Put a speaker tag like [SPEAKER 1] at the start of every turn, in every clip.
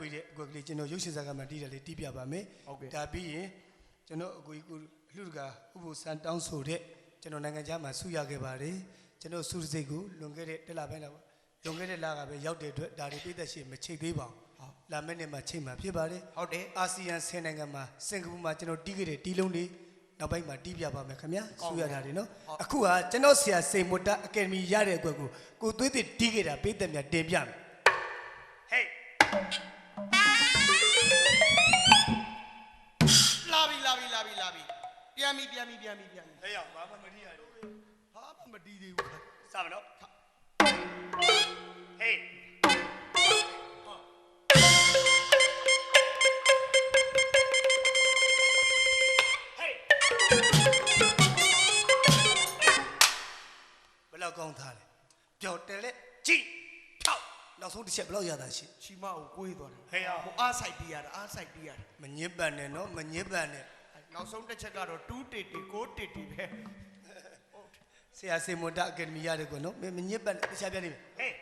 [SPEAKER 1] ပေးတဲ့အကွက်ကလေးကျွန်တော်ရုပ်ရှင်ဇာတ်ကမှတီးတယ်လေတီးပြပါမယ်ဒါပြီးရင်ကျွန်တော်အကိုကြီးကိုလူတကာဥပ္ပစံတောင်းဆိုတဲ့ကျွန်တော်နိုင်ငံခြားမှာဆုရခဲ့ပါတယ်ကျွန်တော်စုစိတ်ကိုလွန်ခဲ့တဲ့တစ်လပိုင်းလောက်လွန်ခဲ့တဲ့လကပဲရောက်တဲ့အတွက်ဒါတွေပြည်သက်ရှိမချိတ်သေးပါဘူးလာမယ့်နေ့မှာချိန်မှာဖြစ်ပါတယ်ဟုတ်တယ်အာဆီယံ10နိုင်ငံမှာစင်ကာပူမှာကျွန်တော်တီးခဲ့တဲ့တီးလုံးတွေနောက်ပိုင်းမှာတီးပြပါမယ်ခင်ဗျာဆုရတာတွေနော်အခုဟာကျွန်တော်ဆရာစိန်မွတ်တာအကယ်ဒမီရတဲ့အတွက်ကိုသွေးသစ်တီးခဲ့တာပြည်သက်များတင်ပြမယ်ဟေး
[SPEAKER 2] လာပြီပြန်ပြီဟဲ့
[SPEAKER 1] ရောက်ဘာမှမတီးရဘူး
[SPEAKER 2] ဟာမတီးသေးဘူး
[SPEAKER 1] စမနော်ဟေးဘယ်လောက်ကောင်းသားလဲပျော်တယ်လေကြည့်ဖြောက်နောက်ဆုံးတစ်ချက်ဘယ်လောက်ရတာရှိ
[SPEAKER 2] ချီမကိုကိုွေးသွားတယ်
[SPEAKER 1] ဟေးဟို
[SPEAKER 2] အားဆိုင်တီးရတာ
[SPEAKER 1] မညစ်ပန်နဲ့နော်မညစ်ပန်နဲ့
[SPEAKER 2] နောက်ဆုံးတစ်ချက်ကတော့2တီတီ6တီတီပဲ
[SPEAKER 1] ဆရာစေမွန်တာအကယ်ဒမီရတယ်ကွနော်မညစ်ပန်တခြားပြနေပြီဟေး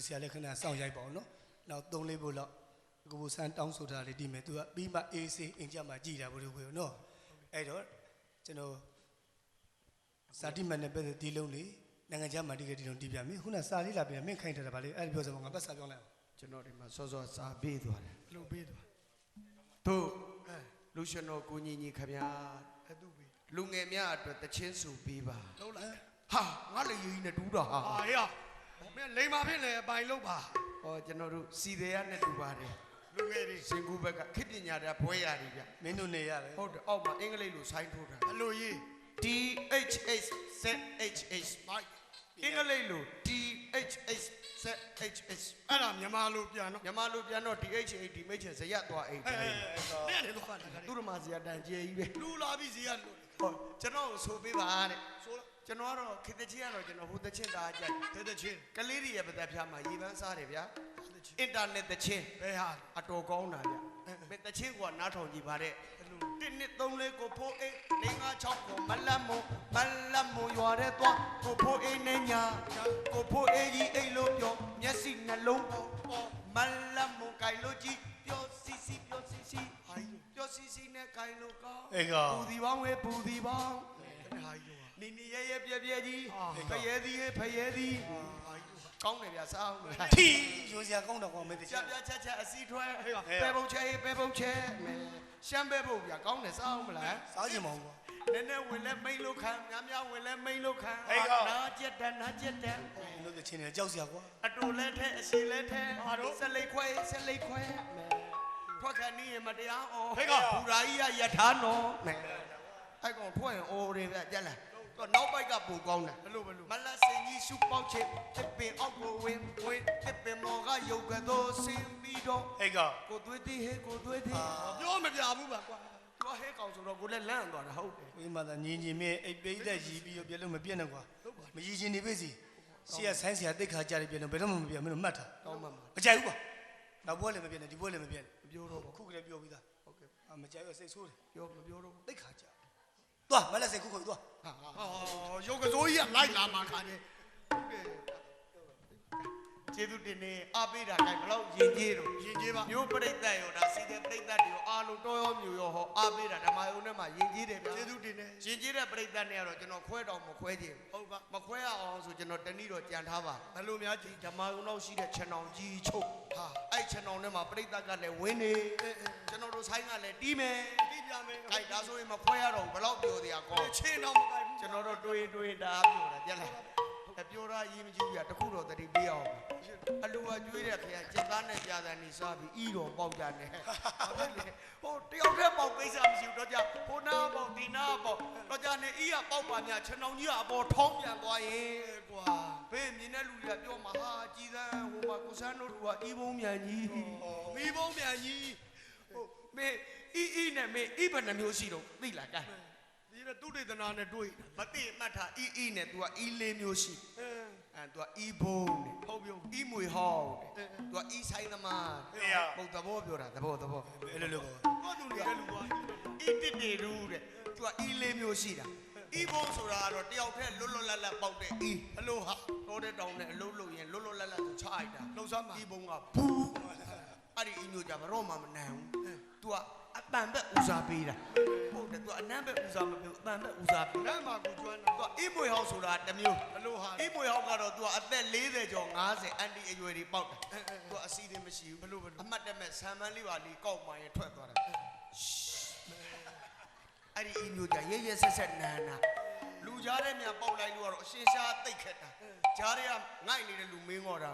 [SPEAKER 1] ဆရာလည်းခဏစောင့်ရိုက်ပါအောင်နော်နောက်3-4ဖို့လောက်ကိုဘူဆန်းတောင်းဆိုတာလေးဒီမယ်သူကပြီးမှအေးစေးအင်ကြမှာကြည်တာဘုရားကိုနော်အဲ့တော့ကျွန်တော်ဇာတိမန်နဲ့ပဲဒီလုံးလေးနိုင်ငံခြားမှာဒီကဒီလုံးတီးပြမယ်ခုနစာလေးလာပြန်မင်းခိုင်းထားတာဗာလေအဲ့ဒီပြောစမ်းငါပတ်စာပြောင်းလိုက်အောင်
[SPEAKER 2] ကျွန်တော်ဒီမှာစောစာပေးသွားတယ်
[SPEAKER 1] ဘလို့ပေးသွား
[SPEAKER 2] တို့လူရှင်တော်ကိုညီခဗျာအဲ့သူပေးလူငယ်များအတွက်တချင်းစုပေးပါ
[SPEAKER 1] လုံးလိုက်
[SPEAKER 2] ဟာငါလေယူကြီးနဲ့တူးတော့ဟာ
[SPEAKER 1] ဟေးမင်းလိမ္မာဖြစ်လေအပိုင်လုပ်ပါ
[SPEAKER 2] ဟောကျွန်တော်တို့စီသေးရနဲ့တူပါတယ်
[SPEAKER 1] လူငယ်တွေ
[SPEAKER 2] စင်ကူဘက်ကခေတ်ပညာတွေဘွဲရတယ်ဗျ
[SPEAKER 1] မင်းတို့နေရတယ်
[SPEAKER 2] ဟုတ်တယ်အောက်မှာအင်္ဂလိပ်လိုဆိုင်းထိုးတာ
[SPEAKER 1] အလိုရေး
[SPEAKER 2] THS ZHS မိုက်အင်္ဂလိပ်လို THS ZHS
[SPEAKER 1] အဲ့ဒါမြန်မာလိုပြန်နော်
[SPEAKER 2] မြန်မာလိုပြန်တော့ DHA ဒီမိတ်ချင်ဇရက်သွားအိတ်တယ်
[SPEAKER 1] နဲ့နေတော့
[SPEAKER 2] သူတို့မှဇရက်တန်ကျဲကြီးပဲ
[SPEAKER 1] လူလာပြီဇရက်လို့
[SPEAKER 2] ဟောကျွန်တော်ဆိုပေးပါတဲ့ဆိုကျွန်တော်ကတော့ခေတ္တချင်းကတော့ကျွန်တော်ဟိုတချင်းသားကြိုက်
[SPEAKER 1] ခေတ္တချင်း
[SPEAKER 2] ကလေးတွေရဲ့ပသက်ဖျားမှာရေပန်းစားတယ်ဗျာအင်တာနက်တချင်း
[SPEAKER 1] ဘယ်ဟာ
[SPEAKER 2] အတော်ကောင်းတာဗျမင်းတချင်းကနားထောင်ကြည့်ပါတဲ့1 2 3 4ကိုဖိုးအိ4 5 6ကိုမလတ်မွန်ရွာတဲ့သွားကိုဖိုးအိနဲ့ညာကိုဖိုးအိကြီးအိတ်လို့ပြောမျက်စိနှလုံးပေါ်မလတ်မွန်ကြိုင်လို့ကြည့်ပြောစီစီပြောစီနဲ့ကြိုင်လို့ကောင်းပူဒီပေါင်းဝဲပူဒီပေါင်းနီနီရဲပြပြကြီးဖရဲသည်ကောင်းတယ်ဗျာစားအောင်
[SPEAKER 1] ထီရိုးစရာကောင်းတော့ကောင်းမသိ
[SPEAKER 2] ချပြချက်အစီထွဲပဲပုတ်ချဲရှမ်းပဲပုတ်ဗျာကောင်းတယ်စားအောင်မလား
[SPEAKER 1] စားချင်မအောင်ကွာ
[SPEAKER 2] နည်းနည်းဝင်လဲမိန်လို့ခံများဝင်လဲမိန်လို့ခံနာကျက်တယ်
[SPEAKER 1] လို့ချင်းနေကြောက်စရာကွာ
[SPEAKER 2] အတူလဲထဲအစီလဲထဲဆက်လိတ်ခွဲထွက်ခဏီးမတရားအော်ဘူရာကြီးရထားနော်အဲ့ကောင်ထွက်ရင်အော်တယ်ဗျကြက်လားတော့နောက်ပိုက်ကပူကောင်းတယ်
[SPEAKER 1] ဘလို့
[SPEAKER 2] မလတ်စင်ကြီးရှုပေါက်ချစ်တစ်ပင်အောက်ကိုဝင်တစ်ပင်မော်ကရုပ်ကတော့ဆင်းပြီးတော့ကိုသွေးသေးပြော
[SPEAKER 1] မပြဘူးပါကွာ
[SPEAKER 2] သူဟဲကောင်ဆိုတော့ကိုလည်းလန့်သွားတာဟုတ်တယ်
[SPEAKER 1] ဝိမာသာညင်မင်းအိပ်ပိတ်သက်ရီးပြီးတော့ပြလုံးမပြတ်နဲ့ကွာမရည်ချင်းနေပြီစီဆရာဆိုင်းဆရာတိတ်ခါကြတယ်ပြလုံးဘယ်တော့မှမပြတ်မင်းတို့မှတ်ထား
[SPEAKER 2] ကောင်းပါ
[SPEAKER 1] မကြိုက်ဘူးကွာနောက်ပွဲလည်းမပြတ်နဲ့ဒီပွဲလည်းမပြတ်နဲ့
[SPEAKER 2] ပြောတော့
[SPEAKER 1] ခုကလေးပြောပြီးသား
[SPEAKER 2] ဟုတ်ကဲ့
[SPEAKER 1] မကြိုက်ရစိတ်ဆိုးတယ်
[SPEAKER 2] မပြောတော့
[SPEAKER 1] တိတ်ခါကြ သွားမလက်စိတ်ခုခုသွား
[SPEAKER 2] ရုပ်ကစိုးကြီးကလိုက်လာမှာခါနေဟုတ်တယ်ကျေးဇူးတင်နေအားပေးတာတိုင်းဘလောက်ယဉ်ကျေးတော့ယဉ်ကျေးပါမျိုးပြိတ္တရောဒါစီတဲ့ပြိတ္တတွေရောအားလုံးတော်ရောမျိုးရောဟောအားပေးတာဓမ္မယုံထဲမှာယဉ်ကျေးတယ်ဗျာကျေးဇူးတင်နေယဉ်ကျေးတဲ့ပြိတ္တနဲ့ကတော့ကျွန်တော်ခွဲတော်မခွဲခြင်းဟုတ်ပါမခွဲရအောင်ဆိုကျွန်တော်တနည်းတော့ကြံထားပါဘယ်လိုများကြည်ဓမ္မယုံတော့ရှိတဲ့ခြံအောင်ကြီးချုပ်ဟာအဲ့ခြံအောင်ထဲမှာပြိတ္တကလည်းဝင်းနေကျွန်တော်တို့ဆိုင်ကလည်းတီးမယ်တီးပြမယ်ခိုင်ဒါဆိုရင်မခွဲရတော့ဘလောက်ပြောတရားကောချင်းတော့မကိုက်ဘူးကျွန်တော်တို့တွေးတာပြောတာကြက်လိုက်ပြောတာရေးမကြည့်ဘူးတခုတော့တတိပေးအောင်အလူကကျွေးတဲ့ခရကျက်သားနဲ့ကြာတယ်နေစားပြီးဤတော်ပေါက်ကြတယ်ဟိုတယောက်တည်းပေါက်ကိစ္စမရှိဘူးတော့ကြဟိုနာပေါက်ဒီနာပေါက်တော့ကြနေဤကပေါက်ပါများခြံအောင်ကြီးကအပေါ်ထောင်းပြန်သွားရင်ကွာဘေးမြင်တဲ့လူတွေကပြောမှာဟာကြည်စမ်းဟိုမှာကိုစန်းတို့ကဤဘုံမြန်ကြီးမိဘုံမြန်ကြီးဟိုမေဤနဲ့မေဤဘယ်နှမျိုးရှိတော့သိလားကြဒီတော့သူတေသနာနဲ့တွေ့မသိမှတ်ထားဤနဲ့ तू ကဤလေးမျိုးရှိतू ကဤဘုံနဲ့ဟုတ်ပြုံဤမွေဟောင်းတဲ့ तू ကဤဆိုင်သမားဟုတ်သဘောပြောတာသဘော
[SPEAKER 1] အဲ့လိုပေါ့
[SPEAKER 2] ဘာသူနေတဲ့လူကဤတစ်တေရူတဲ့ तू ကဤလေးမျိုးရှိတာဤဘုံဆိုတာကတော့တယောက်တည်းလွတ်လွတ်လပ်လပ်ပေါက်တဲ့ဤအလိုဟာတော်တဲ့တောင်နဲ့အလုံးလုံးရင်လွတ်လွတ်လပ်လပ်သူချလိုက်တာလှုပ်ရှားမှာဤဘုံကဘူးအဲ့ဒီဤမျိုးကြဘာတော့မှမနိုင်ဘူး तू ကအတန်ဘက်ဦးစားပေးတာဟုတ်တယ် तू အနမ်းဘက်ဦးစားမပေးဘူးအတန်ဘက်ဦးစားပေးတယ်မှာကိုကျွမ်းတော့ तू အေးမွေဟောက်ဆိုတာတစ်မျိုးဘလို့ဟာအေးမွေဟောက်ကတော့ तू အသက်40ကျော်50အန်တီအရွယ်တွေပေါက်တယ် तू အစီအစဉ်မရှိဘူးဘလို့အမှတ်တမဲ့ဆံမန်းလေးပါလေးကောက်မှရင်ထွက်သွားတာအဲ့ဒီအေးမျိုးကြရဲရဲဆက်ဆက်နန်းနာလူကြားတဲ့မြန်ပေါက်လိုက်လို့ကတော့အရှင်ရှားတိတ်ခက်တာကြားထဲကငိုက်နေတဲ့လူမင်းတော့တာ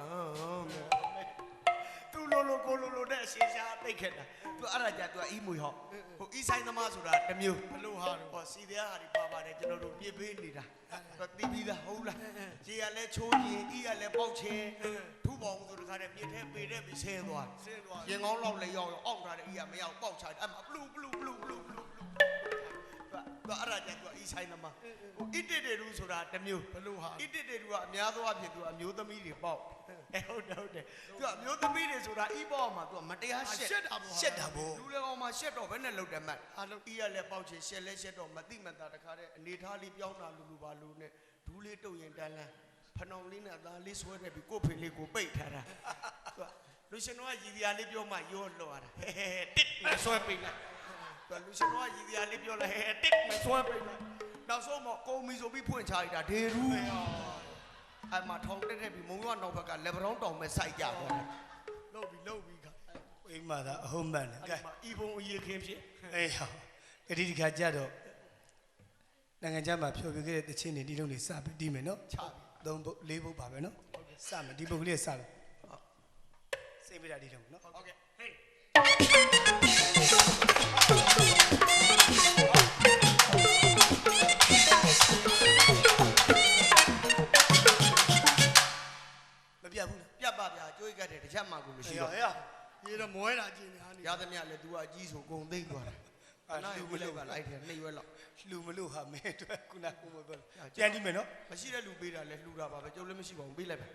[SPEAKER 2] သူလိုကိုလိုတဲ့အရှင်ရှားတိတ်ခက်တာသူအဲ့ဒါကြသူအီးမွေဟော့ဟိုအီးဆိုင်သမားဆိုတာတစ်မျိုးဘလို့ဟာတော့ဟောစီတရားဟာဒီပါပါတယ်ကျွန်တော်တို့ပြစ်ပေးနေတာတော့တီးပြီးသားဟုတ်လားခြေကလည်းချိုးရင်အီးကလည်းပေါက်ချင်းထူပေါင်းဆိုတခါတည်းပြစ်ထဲပေတဲ့ပြီးဆင်းသွားရင်ကောင်းလောက်လည်းရောက်အောက်ထားတဲ့အီးကမရောက်ပေါက်ချတယ်အဲ့မှာဘလူသူအဲ့ဒါကြသူအီးဆိုင်သမားဟိုအီးတစ်တေရူဆိုတာတစ်မျိုးဘလို့ဟာအီးတစ်တေရူကအများသောအဖြစ်သူအမျိုးသမီးတွေပေါက်ဟုတ်တယ်သူအမျိုးသမီးတွေဆိုတာအီးပေါက်မှာသူမတရားရှက်တာပေါ့လူလည်းကောင်မှာရှက်တော့ဘယ်နဲ့လုတ်တယ်မှတ်အလုံးအီးရလည်းပေါက်ချင်ရှက်လဲရှက်တော့မတိမတာတခါတည်းအနေထားလေးပြောင်းတာလူပါလူနဲ့ဒူးလေးတုတ်ရင်တန်းလန်းဖဏောင်လေးနဲ့အသားလေးဆွဲနေပြီးကို့ဖေလေးကိုပိတ်ထားတာသူလူရှင်တို့ကရည်စရာလေးပြောမှရောလော်ရတာတစ်မဆွဲပိတ်လိုက်သူလူရှင်တို့ကရည်စရာလေးပြောလဲတစ်မဆွဲပိတ်လိုက်နောက်ဆုံးတော့ကုံမီဆိုပြီးဖွင့်ချလိုက်တာဒေရူးအဲ့မှာထောင်တက်ပြီးမုံရွာနောက်ဘက်ကလက်ပရောင်းတောင်မဲ့စိုက်ကြသွားတယ်လှုပ်ပြီးခါ
[SPEAKER 1] အိမ်မှာသာအဟုတ်မှန်တယ်ကဲ
[SPEAKER 2] ဤဘုံအရေးခင်းဖြစ်
[SPEAKER 1] အေးဟောကတိဒီခါကြတော့နိုင်ငံခြားမှာဖြောပြခဲ့တဲ့တခြင်းတွေဒီလုံးတွေစပြီးတီးမယ်နော်
[SPEAKER 2] ချပြီ
[SPEAKER 1] 3ပုတ်4ပုတ်ပါပဲနော်စမယ်ဒီပုတ်ကလေးစလို့စိတ်ပြတာဒီလုံးနော်
[SPEAKER 2] ဟုတ်ကဲ့ဟေး
[SPEAKER 1] ပြတ်ဘူး
[SPEAKER 2] ပြတ်ပါဗျာကြွေးကတ်တယ်တစ်ချက်မှကိုမရှိတော့ရေတော့မွဲတာကြည့်နေဟာနေရသမျှလဲ तू အကြီးဆိုဂုံသိမ့်သွားတာလူမလို့ကလိုက်တယ်2ရွက်လောက်
[SPEAKER 1] လူမလို့ဟာမဲအတွက်ခုနကမပြောကြံဒီမယ်နော်
[SPEAKER 2] မရှိတဲ့လူပေးတာလဲလှူတာပါပဲကျုပ်လည်းမရှိပါဘူးပေးလိုက်ပါ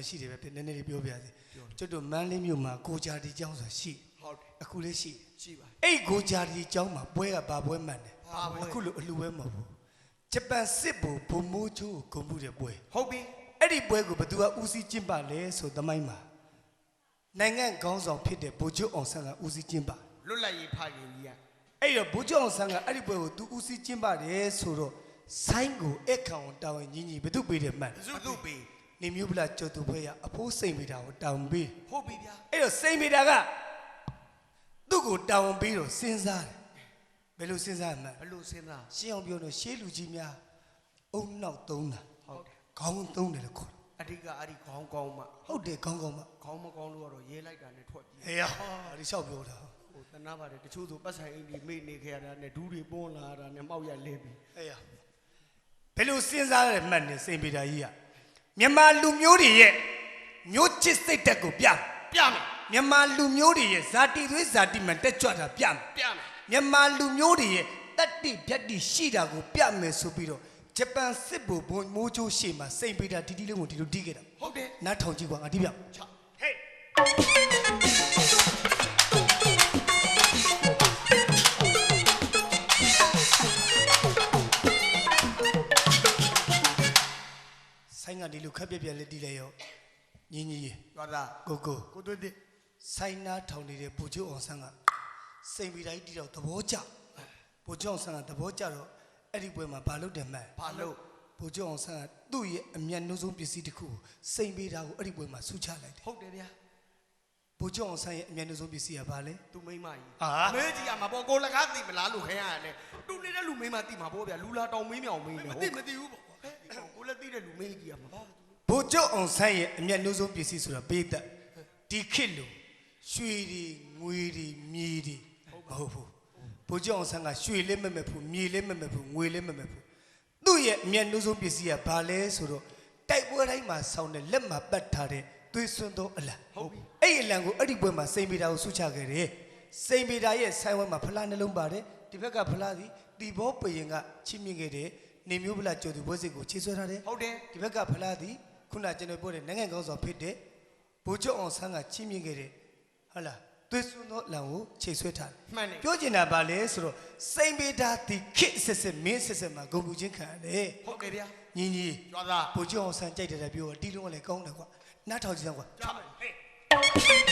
[SPEAKER 1] ရှိတယ်ပဲနည်းနည်းလေးပြောပြစေကျွတ်တို့မန်းလေးမြို့မှာကိုဂျာတီကျောင်းဆိုတာရှိ
[SPEAKER 2] ဟုတ်တယ်
[SPEAKER 1] အခုလေးရှိ
[SPEAKER 2] ပါ
[SPEAKER 1] အဲ့ကိုဂျာတီကျောင်းမှာပွဲကဘာပွဲမှန်တယ်အခုလိုအလှပွဲမဟုတ်ဘူးဂျပန်စစ်ဘုံဘုံမိုးချိုးကိုဂုံမှုတဲ့ပွဲ
[SPEAKER 2] ဟုတ်ပြီ
[SPEAKER 1] အဲ့ဒီပွဲကိုဘသူကဦးစီးကျင်းပလဲဆိုသမိုင်းမှာနိုင်ငံခေါင်းဆောင်ဖြစ်တဲ့ဗိုလ်ချုပ်အောင်ဆန်းကဦးစီးကျင်းပ
[SPEAKER 2] လွတ်လပ်ရေးဖခင်ကြီးက
[SPEAKER 1] အဲ့တော့ဗိုလ်ချုပ်အောင်ဆန်းကအဲ့ဒီပွဲကိုသူဦးစီးကျင်းပတယ်ဆိုတော့ဆိုင်းကိုအခန့်အောင်တာဝန်ကြီးဘသူပေးတယ်မှန်
[SPEAKER 2] ဘသူပေး
[SPEAKER 1] နေမျိုးဗလာကျော်သူဖွဲရအဖိုးစိန်မိတာကိုတောင်းပေး
[SPEAKER 2] ဟုတ်ပြီဗျာ
[SPEAKER 1] အဲ့တော့စိန်မိတာကသူ့ကိုတောင်းပေးတော့စဉ်းစားတယ်ဘယ်လိုစဉ်းစားမှန်း
[SPEAKER 2] ဘယ်လိုစဉ်းစား
[SPEAKER 1] ရှင်းအောင်ပြောလို့ရှေးလူကြီးများအုံနောက်သုံးတာ
[SPEAKER 2] ဟုတ်တယ်
[SPEAKER 1] ခေါင်းသုံးတယ်လို့ခေါ်တယ်
[SPEAKER 2] အဓိကအဲ့ဒီခေါင်းကောင်းမှ
[SPEAKER 1] ဟုတ်တယ်ကောင်းကောင်းပါ
[SPEAKER 2] ခေါင်းမကောင်းလို့ကတော့ရေးလိုက်တာနဲ့ထွက်ပြေး
[SPEAKER 1] ဟေးဟာဒီလျှောက်ပြောတာ
[SPEAKER 2] ဟိုတနာပါတယ်တချို့ဆိုပတ်ဆိုင်အိမ်ဒီမိနေခဲ့ရတာနဲ့ဒူးတွေပွန်းလာတာနဲ့မောက်ရလဲပြီး
[SPEAKER 1] ဟေးဟာဘယ်လိုစဉ်းစားရမှတ်နေစိန်ပေတာကြီးကမြန်မာလူမျိုးတွေရဲ့မျိုးချစ်စိတ်တက်ကိုပြမယ်
[SPEAKER 2] ပြမယ်
[SPEAKER 1] မြန်မာလူမျိုးတွေရဲ့ဇာတိသွေးဇာတိမှန်တက်ကြွတာပြမယ်
[SPEAKER 2] ပြမယ်
[SPEAKER 1] မြန်မာလူမျိုးတွေရဲ့တတ္တိဖြတ်တိရှိတာကိုပြမယ်ဆိုပြီးတော့ဂျပန်စစ်ဗိုလ်ဘုံမိုးချိုးရှေ့မှာစိန်ပေတာတီလုံးကိုဒီလိုတီးခဲ့တာ
[SPEAKER 2] ဟုတ်တယ်
[SPEAKER 1] နားထောင်ကြည့်ကွာငါတီးပြ
[SPEAKER 2] ချ
[SPEAKER 1] ဟေးဆိုင်ကဒီလိုခက်ပြက်ပြက်လေးတီးလိုက်ရောညီညီ
[SPEAKER 2] ရွာသား
[SPEAKER 1] ကိုကို
[SPEAKER 2] ကိုသွေးတဲ့
[SPEAKER 1] ဆိုင်နာထောင်နေတဲ့ပူချိုးအောင်ဆန်းကစိန်ပေတာကြီးတီးတော့သဘောကျပူချိုးအောင်ဆန်းကသဘောကျတော့အဲ့ဒီပွဲမှာဘာလုပ်တယ်မှန်
[SPEAKER 2] ဘာလို့
[SPEAKER 1] ပူချိုးအောင်ဆန်းကသူ့ရဲ့အမျက်နှိုးဆုံးပစ္စည်းတစ်ခုကိုစိန်ပေတာကိုအဲ့ဒီပွဲမှာဆူချလိုက်တယ်
[SPEAKER 2] ဟုတ်တယ်ဗျာ
[SPEAKER 1] ပူချိုးအောင်ဆန်းရဲ့အမျက်နှိုးဆုံးပစ္စည်းကဘာလဲ
[SPEAKER 2] သူမိမကြီး
[SPEAKER 1] အာ
[SPEAKER 2] မဲကြီးကမပေါ်ကိုလကားသိမလားလို့ခင်ရတယ်တူနေတဲ့လူမိမသိမှာပေါ့ဗျာလူလာတောင်မင်းမြောင်မင်းနေဟုတ်မသိဘူးပေါ့ကိုလည်းသိတဲ့လူမိကြီးကမပေါ့
[SPEAKER 1] ပူချိုးအောင်ဆန်းရဲ့အမျက်နှိုးဆုံးပစ္စည်းဆိုတာပေးသက်ဒီခေတ်လို့ရွှေတွေငွေတွေမြေတွေမဟုတ်ဘူးပူချိုးအောင်ဆန်းကရွှေလည်းမမဲ့ဘူးမြေလည်းမမဲ့ဘူးငွေလည်းမမဲ့ဘူးသူ့ရဲ့အမျက်နှိုးဆုံးပစ္စည်းကဘာလဲဆိုတော့တိုက်ပွဲတိုင်းမှာဆောင်းတဲ့လက်မှာပတ်ထားတဲ့သွေးစွန်းသောအလံ
[SPEAKER 2] ဟုတ်ပြီ
[SPEAKER 1] အဲ့ဒီအလံကိုအဲ့ဒီပွဲမှာစိန်ပေတာကိုဆုချခဲ့တယ်စိန်ပေတာရဲ့ဆိုင်ဝဲမှာဖလားနှလုံးပါတယ်ဒီဘက်ကဖလားသည်တီဘောပရင်ကချီးမြှင့်ခဲ့တဲ့နေမျိုးဗလာကျော်သူဘွဲစစ်ကိုချေဆွဲထားတယ်
[SPEAKER 2] ဟုတ်တယ်
[SPEAKER 1] ဒီဘက်ကဖလားသည်ခုနကျွန်တော်ပြောတဲ့နိုင်ငံကောင်းဆောင်ဖြစ်တဲ့ဘိုးကျော်အောင်ဆန်းကချီးမြှင့်ခဲ့တဲ့ဟုတ်လားသွေးစွန်းသောအလံကိုချေဆွဲထားတယ်
[SPEAKER 2] မှန်တယ်
[SPEAKER 1] ပြောချင်တာဗာလဲဆိုတော့စိန်ပေတာဒီခေတ်ဆက်ဆက်မင်းဆက်ဆက်မှာဂုံပြူချင်းခံရတယ်
[SPEAKER 2] ဟုတ်ကဲ့ဗျာ
[SPEAKER 1] ညီညီ
[SPEAKER 2] ရွာသား
[SPEAKER 1] ဘိုးကျော်အောင်ဆန်းကြိုက်တယ်တဲ့ပြောတီလုံးကလည်းကောင်းတယ်ကွာနားထောင်ကြည့်စမ်းကွာ
[SPEAKER 2] ချမယ်ဟေး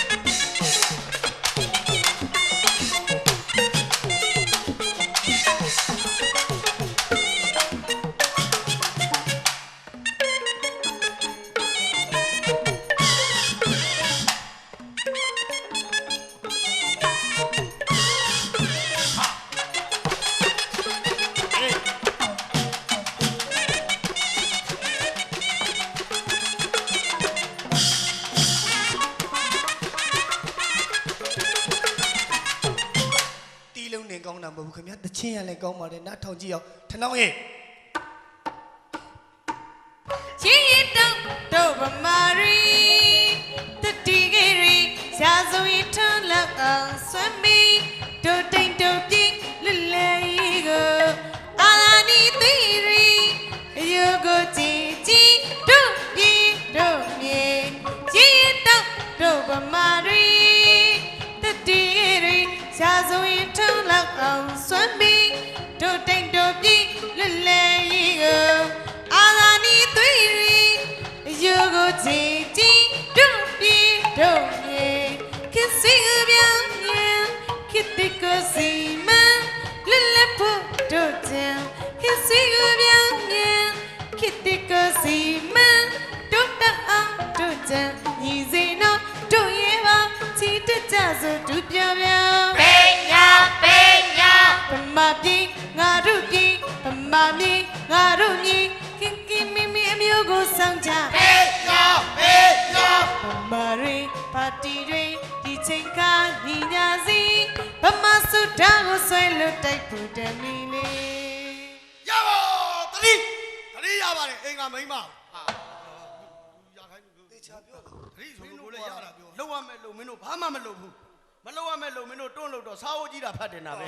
[SPEAKER 1] တီလုံးနေကောင်းတာမဟုတ်ဘူးခင်ဗျာတချင်းရလည်းကောင်းပါတယ်နားထောင်ကြည့်အောင်ထနောင်းရဲ့
[SPEAKER 3] ချင်းရတော့တို့ဗမာရီတတိဂေရီရာဇဝီထွန်းလောက်အောင်ဆွမ်းမီတို့တိမ်တို့ပြင်းလွတ်လည်ကိုအာနီသီရီယောကိုကြည်ကြည်တို့ပြင်းတို့မြေချင်းရတော့တို့ဗမာရီတတိဂေရီရာဇဝီထွန်းလောက်အောင်ဆွမ်းမီတို့တိမ်တို့ပြင်းလွတ်လည်ကိုအာနီသီရီယောကိုကြည်ကြည်တို့ပြင်းတို့မြေခစ်စီပြောင်းရင်ခစ်တိကိုစီမံလွတ်လပ်ဖို့တို့ချင်ခစ်စီပြောင်းရင်ခစ်တိကိုစီမံတို့တအောင်တို့ချင်ညီစိနော်တို့ရဲ့ပါချီတကြဆိုတို့ပြောင်းပြောင်းပေညာဗမာပြည်ငါတို့ပြည်ဗမာပြည်ငါတို့ပြည်ခင်ခင်မီမီအမျိုးကိုဆောင်ကြပေညာဗမာရီပါတီတွေဒီချိန်ကညီညာစီဗမာစုတာကိုဆွဲလွတ်တိုက်ဖို့တမီလေး
[SPEAKER 2] ရပါတတိရပါတယ်အင်္ဂါမိန်းမဟာရခိုင်းလို့
[SPEAKER 1] တေချာပြောပါ
[SPEAKER 2] တတိဆိုလို့လည်းရတာပြောလောက်ရမယ်လို့မင်းတို့ဘာမှမလုပ်ဘူးမလုပ်ရမယ်လို့မင်းတို့တွန့်လို့တော့စားဝကြီးတာဖတ်တင်တာပဲ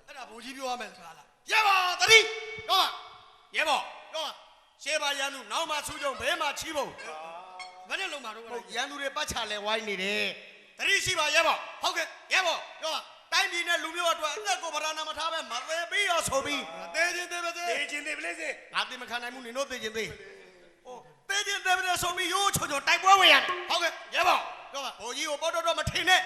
[SPEAKER 2] အဲ့ဒါဘုံကြီးပြောရမယ်စကားလားရပါတတိတော့ရဲဘော်တော့ရှေးပါရန်သူနောက်မှဆူးကြုံဘဲမှချီးဖို့ဘာနဲ့လုံးမှာတော့ရန်သူတွေပတ်ချလဲဝိုင်းနေတယ်တတိရှိပါရဲဘော်ဟုတ်ကဲ့ရဲဘော်တော့တိုင်းပြည်နဲ့လူမျိုးအတွက်အသက်ကိုဗရဏာမထားပဲမသေးပြီးရောဆိုပြီးတေးချင်းသေးပါစေ
[SPEAKER 1] တေချင်းသေးပလေးစေ
[SPEAKER 2] ငါသိမခံနိုင်ဘူးနင်တို့သိချင်းသိဟိုသိချင်းသေးတယ်ဆိုပြီးရိုးချိုချိုတိုက်ပွဲဝင်ရတယ်ဟုတ်ကဲ့ရဲဘော်တော့ဘိုးကြီးကိုပေါ်တော့မထင်နဲ့